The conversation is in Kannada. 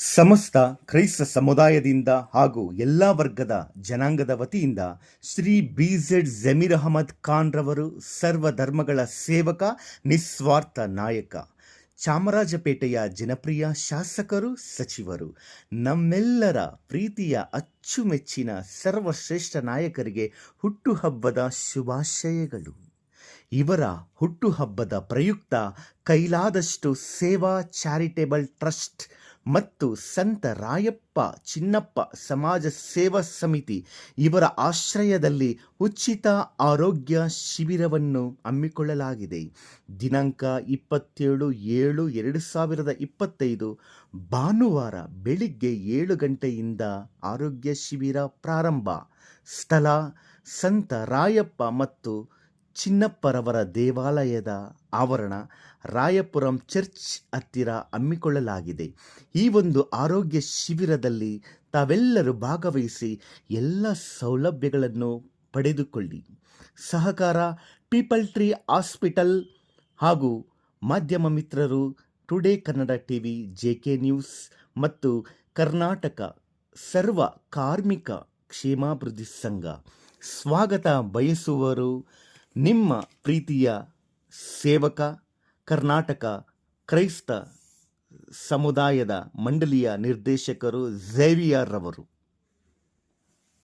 ಸಮಸ್ತ ಕ್ರೈಸ್ತ ಸಮುದಾಯದಿಂದ ಹಾಗೂ ಎಲ್ಲ ವರ್ಗದ ಜನಾಂಗದ ವತಿಯಿಂದ ಶ್ರೀ BZ ಜಮೀರ್ ಅಹಮದ್ ಖಾನ್ ರವರು ಸರ್ವಧರ್ಮಗಳ ಸೇವಕ, ನಿಸ್ವಾರ್ಥ ನಾಯಕ, ಚಾಮರಾಜಪೇಟೆಯ ಜನಪ್ರಿಯ ಶಾಸಕರು, ಸಚಿವರು, ನಮ್ಮೆಲ್ಲರ ಪ್ರೀತಿಯ ಅಚ್ಚುಮೆಚ್ಚಿನ ಸರ್ವಶ್ರೇಷ್ಠ ನಾಯಕರಿಗೆ ಹುಟ್ಟುಹಬ್ಬದ ಶುಭಾಶಯಗಳು. ಇವರ ಹುಟ್ಟುಹಬ್ಬದ ಪ್ರಯುಕ್ತ ಕೈಲಾದಷ್ಟು ಸೇವಾ ಚಾರಿಟೇಬಲ್ ಟ್ರಸ್ಟ್ ಮತ್ತು ಸಂತ ರಾಯಪ್ಪ ಚಿನ್ನಪ್ಪ ಸಮಾಜ ಸೇವಾ ಸಮಿತಿ ಇವರ ಆಶ್ರಯದಲ್ಲಿ ಉಚಿತ ಆರೋಗ್ಯ ಶಿಬಿರವನ್ನು ಹಮ್ಮಿಕೊಳ್ಳಲಾಗಿದೆ. ದಿನಾಂಕ 27/7/2025 ಭಾನುವಾರ ಬೆಳಿಗ್ಗೆ 7 ಗಂಟೆಯಿಂದ ಆರೋಗ್ಯ ಶಿಬಿರ ಪ್ರಾರಂಭ. ಸ್ಥಳ ಸಂತ ರಾಯಪ್ಪ ಮತ್ತು ಚಿನ್ನಪ್ಪರವರ ದೇವಾಲಯದ ಆವರಣ, ರಾಯಪುರಂ ಚರ್ಚ್ ಹತ್ತಿರ ಹಮ್ಮಿಕೊಳ್ಳಲಾಗಿದೆ. ಈ ಒಂದು ಆರೋಗ್ಯ ಶಿಬಿರದಲ್ಲಿ ತಾವೆಲ್ಲರೂ ಭಾಗವಹಿಸಿ ಎಲ್ಲ ಸೌಲಭ್ಯಗಳನ್ನು ಪಡೆದುಕೊಳ್ಳಿ. ಸಹಕಾರ ಪೀಪಲ್ ಟ್ರೀ ಹಾಸ್ಪಿಟಲ್ ಹಾಗೂ ಮಾಧ್ಯಮ ಮಿತ್ರರು today Kannada TV, JK news ಮತ್ತು ಕರ್ನಾಟಕ ಸರ್ವ ಕಾರ್ಮಿಕ ಕ್ಷೇಮಾಭಿವೃದ್ಧಿ ಸಂಘ ಸ್ವಾಗತ ಬಯಸುವರು. ನಿಮ್ಮ ಪ್ರೀತಿಯ ಸೇವಕ, ಕರ್ನಾಟಕ ಕ್ರೈಸ್ತ ಸಮುದಾಯದ ಮಂಡಳಿಯ ನಿರ್ದೇಶಕರು ಝೇವಿಯರ್ ರವರು.